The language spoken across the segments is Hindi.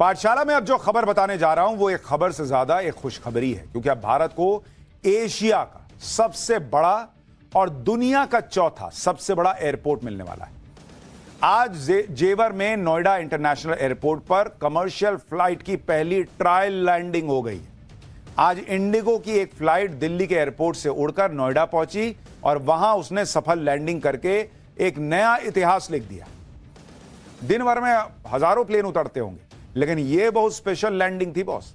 पाठशाला में अब जो खबर बताने जा रहा हूं वो एक खबर से ज्यादा एक खुशखबरी है, क्योंकि अब भारत को एशिया का सबसे बड़ा और दुनिया का चौथा सबसे बड़ा एयरपोर्ट मिलने वाला है। आज जेवर में नोएडा इंटरनेशनल एयरपोर्ट पर कमर्शियल फ्लाइट की पहली ट्रायल लैंडिंग हो गई। आज इंडिगो की एक फ्लाइट दिल्ली के एयरपोर्ट से उड़कर नोएडा पहुंची और वहां उसने सफल लैंडिंग करके एक नया इतिहास लिख दिया। दिन भर में हजारों प्लेन उतरते होंगे, लेकिन यह बहुत स्पेशल लैंडिंग थी बॉस।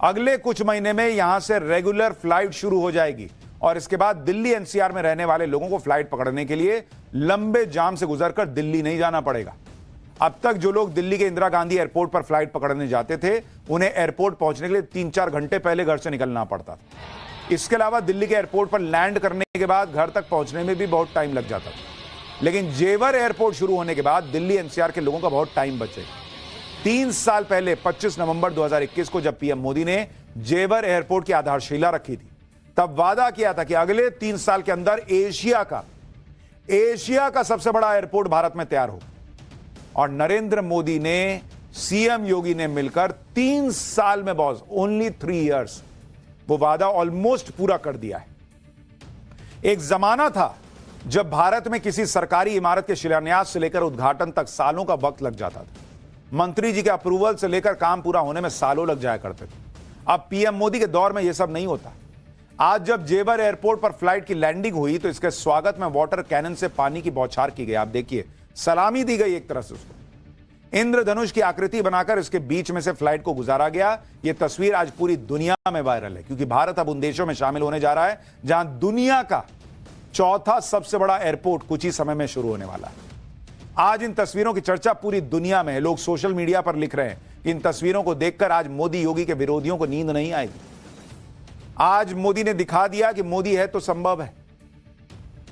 अगले कुछ महीने में यहां से रेगुलर फ्लाइट शुरू हो जाएगी और इसके बाद दिल्ली एनसीआर में रहने वाले लोगों को फ्लाइट पकड़ने के लिए लंबे जाम से गुजरकर दिल्ली नहीं जाना पड़ेगा। अब तक जो लोग दिल्ली के इंदिरा गांधी एयरपोर्ट पर फ्लाइट पकड़ने जाते थे, उन्हें एयरपोर्ट पहुंचने के लिए 3-4 घंटे पहले घर से निकलना पड़ता था। इसके अलावा दिल्ली के एयरपोर्ट पर लैंड करने के बाद घर तक पहुंचने में भी बहुत टाइम लग जाता था। लेकिन जेवर एयरपोर्ट शुरू होने के बाद दिल्ली एनसीआर के लोगों का बहुत टाइम बचेगा। 3 साल पहले 25 नवंबर 2021 को जब पीएम मोदी ने जेवर एयरपोर्ट की आधारशिला रखी थी, तब वादा किया था कि अगले 3 साल के अंदर एशिया का सबसे बड़ा एयरपोर्ट भारत में तैयार होगा। और नरेंद्र मोदी ने, सीएम योगी ने मिलकर 3 साल में बॉस, ओनली 3 इयर्स, वो वादा ऑलमोस्ट पूरा कर दिया है। एक जमाना था जब भारत में किसी सरकारी इमारत के शिलान्यास से लेकर उद्घाटन तक सालों का वक्त लग जाता था। मंत्री जी के अप्रूवल से लेकर काम पूरा होने में सालों लग जाया करते थे। अब पीएम मोदी के दौर में यह सब नहीं होता। आज जब जेवर एयरपोर्ट पर फ्लाइट की लैंडिंग हुई तो इसके स्वागत में वाटर कैनन से पानी की बौछार की गई। आप देखिए, सलामी दी गई एक तरह से उसको। इंद्रधनुष की आकृति बनाकर इसके बीच में से फ्लाइट को गुजारा गया। यह तस्वीर आज पूरी दुनिया में वायरल है, क्योंकि भारत अब उन देशों में शामिल होने जा रहा है जहां दुनिया का चौथा सबसे बड़ा एयरपोर्ट कुछ ही समय में शुरू होने वाला है। आज इन तस्वीरों की चर्चा पूरी दुनिया में है। लोग सोशल मीडिया पर लिख रहे हैं कि इन तस्वीरों को देखकर आज मोदी योगी के विरोधियों को नींद नहीं आएगी। आज मोदी ने दिखा दिया कि मोदी है तो संभव है,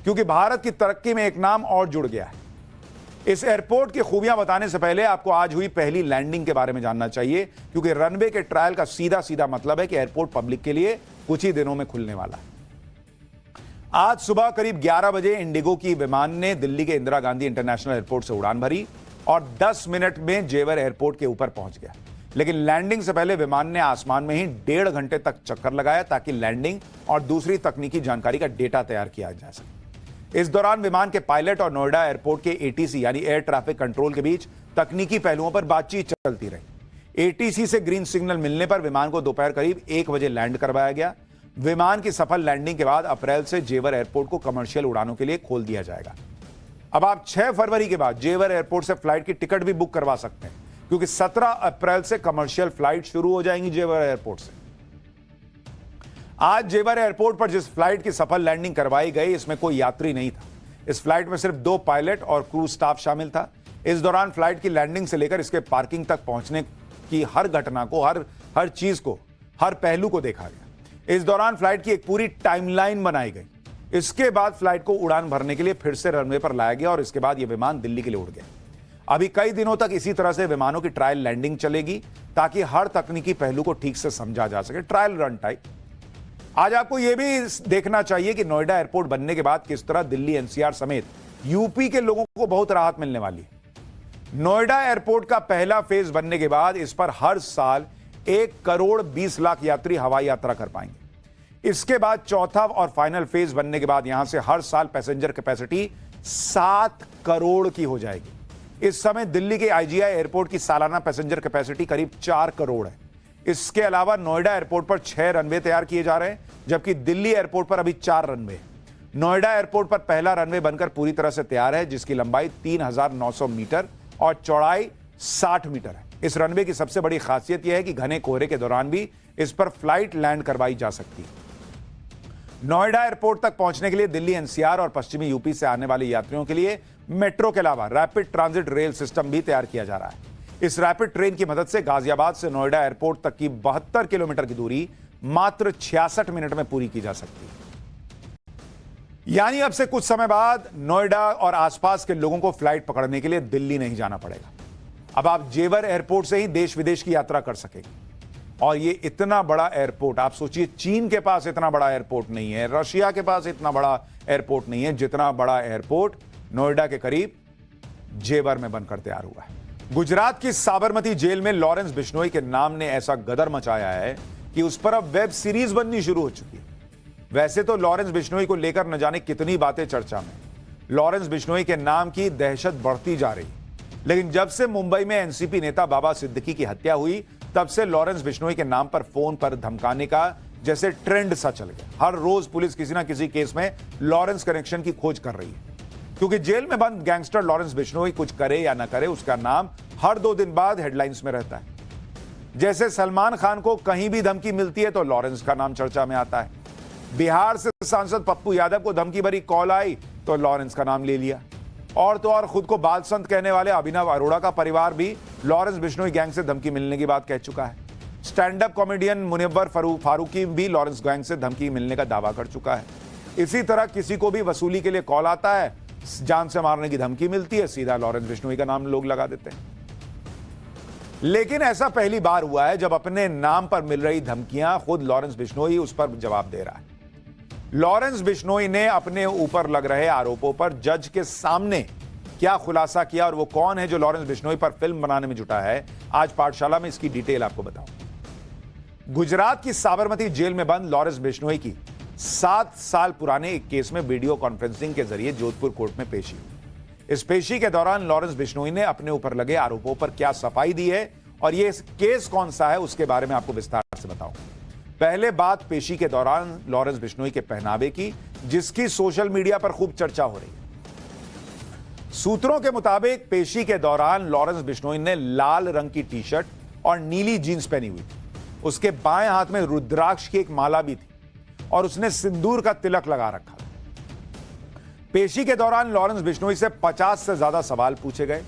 क्योंकि भारत की तरक्की में एक नाम और जुड़ गया है। इस एयरपोर्ट की खूबियां बताने से पहले आपको आज हुई पहली लैंडिंग के बारे में जानना चाहिए, क्योंकि रनवे के ट्रायल का सीधा सीधा मतलब है कि एयरपोर्ट पब्लिक के लिए कुछ ही दिनों में खुलने वाला है। आज सुबह करीब 11 बजे इंडिगो की विमान ने दिल्ली के इंदिरा गांधी इंटरनेशनल एयरपोर्ट से उड़ान भरी और 10 मिनट में जेवर एयरपोर्ट के ऊपर पहुंच गया। लेकिन लैंडिंग से पहले विमान ने आसमान में ही 1.5 घंटे तक चक्कर लगाया, ताकि लैंडिंग और दूसरी तकनीकी जानकारी का डेटा तैयार किया जा सके। इस दौरान विमान के पायलट और नोएडा एयरपोर्ट के एटीसी यानी एयर ट्रैफिक कंट्रोल के बीच तकनीकी पहलुओं पर बातचीत चलती रही। एटीसी से ग्रीन सिग्नल मिलने पर विमान को दोपहर करीब 1 बजे लैंड करवाया गया। विमान की सफल लैंडिंग के बाद अप्रैल से जेवर एयरपोर्ट को कमर्शियल उड़ानों के लिए खोल दिया जाएगा। अब आप 6 फरवरी के बाद जेवर एयरपोर्ट से फ्लाइट की टिकट भी बुक करवा सकते हैं, क्योंकि 17 अप्रैल से कमर्शियल फ्लाइट शुरू हो जाएंगी जेवर एयरपोर्ट से। आज जेवर एयरपोर्ट पर जिस फ्लाइट की सफल लैंडिंग करवाई गई, इसमें कोई यात्री नहीं था। इस फ्लाइट में सिर्फ 2 पायलट और क्रू स्टाफ शामिल था। इस दौरान फ्लाइट की लैंडिंग से लेकर इसके पार्किंग तक पहुंचने की हर घटना को, हर चीज को, हर पहलू को देखा गया। इस दौरान फ्लाइट की एक पूरी टाइमलाइन बनाई गई। इसके बाद फ्लाइट को उड़ान भरने के लिए फिर से रनवे पर लाया गया और इसके बाद यह विमान दिल्ली के लिए उड़ गया। अभी कई दिनों तक इसी तरह से विमानों की ट्रायल लैंडिंग चलेगी, ताकि हर तकनीकी पहलू को ठीक से समझा जा सके। Trial run type. आज आपको यह भी देखना चाहिए कि नोएडा एयरपोर्ट बनने के बाद किस तरह दिल्ली एनसीआर समेत यूपी के लोगों को बहुत राहत मिलने वाली है। नोएडा एयरपोर्ट का पहला फेज बनने के बाद इस पर हर साल 1 करोड़ 20 लाख यात्री हवाई यात्रा कर पाएंगे। इसके बाद चौथा और फाइनल फेज बनने के बाद यहां से हर साल पैसेंजर कैपेसिटी 7 करोड़ की हो जाएगी। इस समय दिल्ली के आईजीआई एयरपोर्ट की सालाना पैसेंजर कैपेसिटी करीब 4 करोड़ है। इसके अलावा नोएडा एयरपोर्ट पर 6 रनवे तैयार किए जा रहे हैं, जबकि दिल्ली एयरपोर्ट पर अभी 4 रनवे हैं। नोएडा एयरपोर्ट पर पहला रनवे बनकर पूरी तरह से तैयार है, जिसकी लंबाई 3900 मीटर और चौड़ाई 60 मीटर है। इस रनवे की सबसे बड़ी खासियत यह है कि घने कोहरे के दौरान भी इस पर फ्लाइट लैंड करवाई जा सकती है। नोएडा एयरपोर्ट तक पहुंचने के लिए दिल्ली एनसीआर और पश्चिमी यूपी से आने वाले यात्रियों के लिए मेट्रो के अलावा रैपिड ट्रांजिट रेल सिस्टम भी तैयार किया जा रहा है। इस रैपिड ट्रेन की मदद से गाजियाबाद से नोएडा एयरपोर्ट तक की 72 किलोमीटर की दूरी मात्र 66 मिनट में पूरी की जा सकती है। यानी अब से कुछ समय बाद नोएडा और आसपास के लोगों को फ्लाइट पकड़ने के लिए दिल्ली नहीं जाना पड़ेगा। अब आप जेवर एयरपोर्ट से ही देश विदेश की यात्रा कर सकेंगे। और ये इतना बड़ा एयरपोर्ट, आप सोचिए, चीन के पास इतना बड़ा एयरपोर्ट नहीं है, रशिया के पास इतना बड़ा एयरपोर्ट नहीं है जितना बड़ा एयरपोर्ट नोएडा के करीब जेवर में बनकर तैयार हुआ है। गुजरात की साबरमती जेल में लॉरेंस बिश्नोई के नाम ने ऐसा गदर मचाया है कि उस पर अब वेब सीरीज बननी शुरू हो चुकी है। वैसे तो लॉरेंस बिश्नोई को लेकर न जाने कितनी बातें चर्चा में। लॉरेंस बिश्नोई के नाम की दहशत बढ़ती जा रही, लेकिन जब से मुंबई में एनसीपी नेता बाबा सिद्दीकी की हत्या हुई, तब से लॉरेंस बिश्नोई के नाम पर फोन पर धमकाने का जैसे ट्रेंड सा चल गया। हर रोज पुलिस किसी ना किसी केस में लॉरेंस कनेक्शन की खोज कर रही है, क्योंकि जेल में बंद गैंगस्टर लॉरेंस बिश्नोई कुछ करे या ना करे, उसका नाम हर 2 दिन बाद हेडलाइंस में रहता है। जैसे सलमान खान को कहीं भी धमकी मिलती है तो लॉरेंस का नाम चर्चा में आता है। बिहार से सांसद पप्पू यादव को धमकी भरी कॉल आई तो लॉरेंस का नाम ले लिया। और तो और खुद को बाल संत कहने वाले अभिनव अरोड़ा का परिवार भी लॉरेंस बिश्नोई गैंग से धमकी मिलने की बात कह चुका है। Stand up comedian Munawar Faruqui भी लॉरेंस गैंग से धमकी मिलने का दावा कर चुका है। इसी तरह किसी को भी वसूली के लिए कॉल आता है, जान से मारने की धमकी मिलती है, सीधा लॉरेंस बिश्नोई का नाम लोग लगा देते हैं। लेकिन ऐसा पहली बार हुआ है जब अपने नाम पर मिल रही धमकियां खुद लॉरेंस बिश्नोई उस पर जवाब दे रहा है। लॉरेंस बिश्नोई ने अपने ऊपर लग रहे आरोपों पर जज के सामने क्या खुलासा किया और वो कौन है जो लॉरेंस बिश्नोई पर फिल्म बनाने में जुटा है, आज पाठशाला में इसकी डिटेल आपको बताऊं। गुजरात की साबरमती जेल में बंद लॉरेंस बिश्नोई की 7 साल पुराने एक केस में वीडियो कॉन्फ्रेंसिंग के जरिए जोधपुर कोर्ट में पेशी हुई। इस पेशी के दौरान लॉरेंस बिश्नोई ने अपने ऊपर लगे आरोपों पर क्या सफाई दी है और यह केस कौन सा है, उसके बारे में आपको विस्तार से बताऊंगा। पहले बात पेशी के दौरान लॉरेंस बिश्नोई के पहनावे की, जिसकी सोशल मीडिया पर खूब चर्चा हो रही है। सूत्रों के मुताबिक पेशी के दौरान लॉरेंस बिश्नोई ने लाल रंग की टी शर्ट और नीली जींस पहनी हुई थी। उसके बाएं हाथ में रुद्राक्ष की एक माला भी थी और उसने सिंदूर का तिलक लगा रखा था। पेशी के दौरान लॉरेंस बिश्नोई से 50 से ज्यादा सवाल पूछे गए।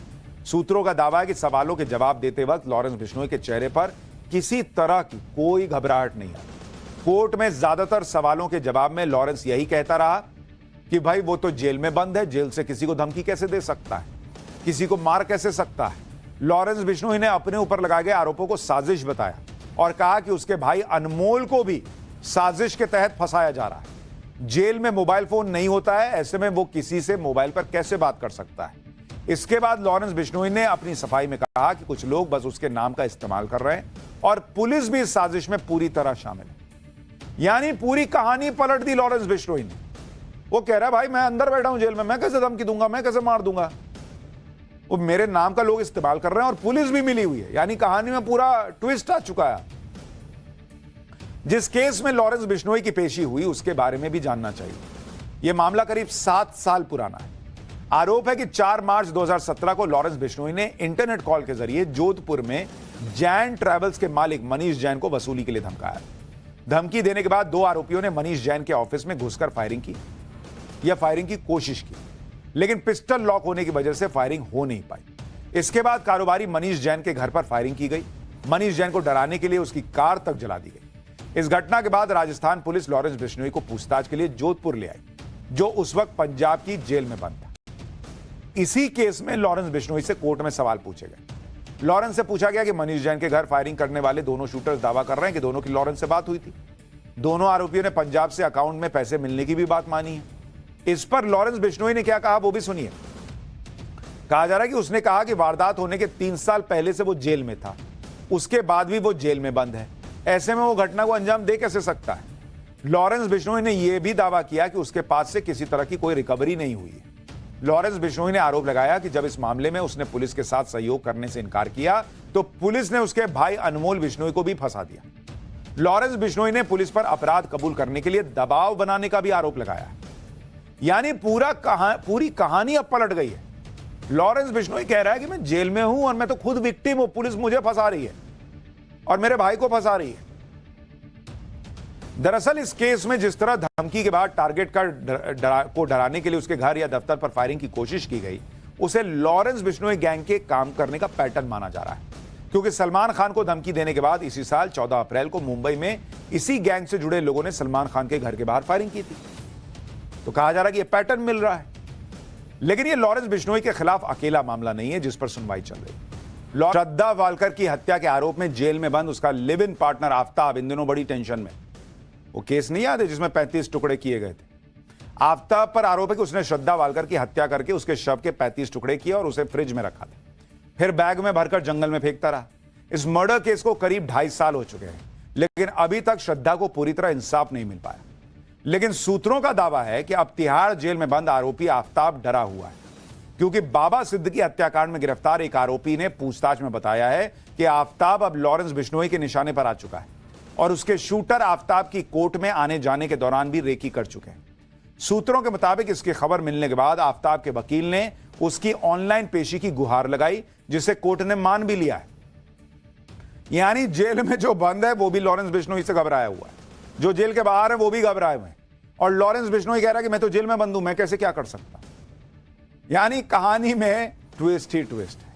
सूत्रों का दावा है कि सवालों के जवाब देते वक्त लॉरेंस बिश्नोई के चेहरे पर किसी तरह की कोई घबराहट नहीं आई। कोर्ट में ज्यादातर सवालों के जवाब में लॉरेंस यही कहता रहा कि भाई वो तो जेल में बंद है, जेल से किसी को धमकी कैसे दे सकता है, किसी को मार कैसे सकता है। लॉरेंस बिश्नोई ने अपने ऊपर लगाए गए आरोपों को साजिश बताया और कहा कि उसके भाई अनमोल को भी साजिश के तहत फंसाया जा रहा है। जेल में मोबाइल फोन नहीं होता है, ऐसे में वो किसी से मोबाइल पर कैसे बात कर सकता है। इसके बाद लॉरेंस बिश्नोई ने अपनी सफाई में कहा कि कुछ लोग बस उसके नाम का इस्तेमाल कर रहे हैं और पुलिस भी इस साजिश में पूरी तरह शामिल है। यानी पूरी कहानी पलट दी लॉरेंस बिश्नोई ने। वो कह रहा है भाई मैं अंदर बैठा हूं जेल में, मैं कैसे धमकी दूंगा, मैं कैसे मार दूंगा। वो मेरे नाम का लोग इस्तेमाल कर रहे हैं और पुलिस भी मिली हुई है। यानी कहानी में पूरा ट्विस्ट आ चुका है। जिस केस में लॉरेंस बिश्नोई की पेशी हुई उसके बारे में भी जानना चाहिए। यह मामला करीब 7 साल पुराना है। आरोप है कि 4 मार्च 2017 को लॉरेंस बिश्नोई ने इंटरनेट कॉल के जरिए जोधपुर में जैन ट्रैवल्स के मालिक मनीष जैन को वसूली के लिए धमकाया। धमकी देने के बाद 2 आरोपियों ने मनीष जैन के ऑफिस में घुसकर फायरिंग की या फायरिंग की कोशिश की, लेकिन पिस्टल लॉक होने की वजह से फायरिंग हो नहीं पाई। इसके बाद कारोबारी मनीष जैन के घर पर फायरिंग की गई। मनीष जैन को डराने के लिए उसकी कार तक जला दी गई। इस घटना के बाद राजस्थान पुलिस लॉरेंस बिश्नोई को पूछताछ के लिए जोधपुर ले आई, जो उस वक्त पंजाब की जेल में बंद था। इसी केस में लॉरेंस बिश्नोई से कोर्ट में सवाल पूछे गए। लॉरेंस से पूछा गया कि मनीष जैन के घर फायरिंग करने वाले दोनों शूटर्स दावा कर रहे हैं कि दोनों की लॉरेंस से बात हुई थी। दोनों आरोपियों ने पंजाब से अकाउंट में पैसे मिलने की भी बात मानी है। इस पर लॉरेंस बिश्नोई ने क्या कहा वो भी सुनिए। कहा जा रहा है कि उसने कहा कि वारदात होने के 3 साल पहले से वो जेल में था, उसके बाद भी वो जेल में बंद है। ऐसे में वो घटना को अंजाम दे कैसे सकता है। लॉरेंस बिश्नोई ने यह भी दावा किया कि उसके पास से किसी तरह की कोई रिकवरी नहीं हुई है। लॉरेंस बिश्नोई ने आरोप लगाया कि जब इस मामले में उसने पुलिस के साथ सहयोग करने से इनकार किया तो पुलिस ने उसके भाई अनमोल बिश्नोई को भी फंसा दिया। लॉरेंस बिश्नोई ने पुलिस पर अपराध कबूल करने के लिए दबाव बनाने का भी आरोप लगाया। यानी पूरी कहानी अब पलट गई है। लॉरेंस बिश्नोई कह रहा है कि मैं जेल में हूं और मैं तो खुद विक्टिम हूं, पुलिस मुझे फंसा रही है और मेरे भाई को फंसा रही है। दरअसल इस केस में जिस तरह धमकी के बाद टारगेट को डराने के लिए उसके घर या दफ्तर पर फायरिंग की कोशिश की गई, उसे लॉरेंस बिश्नोई गैंग के काम करने का पैटर्न माना जा रहा है। क्योंकि सलमान खान को धमकी देने के बाद इसी साल 14 अप्रैल को मुंबई में इसी गैंग से जुड़े लोगों ने सलमान खान के घर के बाहर फायरिंग की थी। तो कहा जा रहा है कि यह पैटर्न मिल रहा है। लेकिन यह लॉरेंस बिश्नोई के खिलाफ अकेला मामला नहीं है जिस पर सुनवाई चल रही है। श्रद्धा वालकर की हत्या के आरोप में जेल में बंद उसका लिव इन पार्टनर आफ्ताब इन दिनों बड़ी टेंशन में। वो केस नहीं याद है जिसमें 35 टुकड़े किए गए थे। आफ्ताब पर आरोप है कि उसने श्रद्धा वालकर की हत्या करके उसके शव के 35 टुकड़े किए और उसे फ्रिज में रखा था। फिर बैग में भरकर जंगल में फेंकता रहा। इस मर्डर केस को करीब 2.5 साल हो चुके हैं, लेकिन अभी तक श्रद्धा को पूरी तरह इंसाफ नहीं मिल पाया। लेकिन सूत्रों का दावा है कि अब तिहाड़ जेल में बंद आरोपी आफताब डरा हुआ है, क्योंकि बाबा सिद्दीकी हत्याकांड में गिरफ्तार एक आरोपी ने पूछताछ में बताया है कि आफताब अब लॉरेंस बिश्नोई के निशाने पर आ चुका है और उसके शूटर आफताब की कोर्ट में आने जाने के दौरान भी रेकी कर चुके हैं। सूत्रों के मुताबिक इसकी खबर मिलने के बाद आफताब के वकील ने उसकी ऑनलाइन पेशी की गुहार लगाई, जिसे कोर्ट ने मान भी लिया है। यानी जेल में जो बंद है वो भी लॉरेंस बिश्नोई से घबराया हुआ है, जो जेल के बाहर है वो भी घबराए हुए हैं, और लॉरेंस बिश्नोई कह रहा है कि मैं तो जेल में बंद हूं, मैं कैसे क्या कर सकता। यानी कहानी में ट्विस्ट ही ट्विस्ट।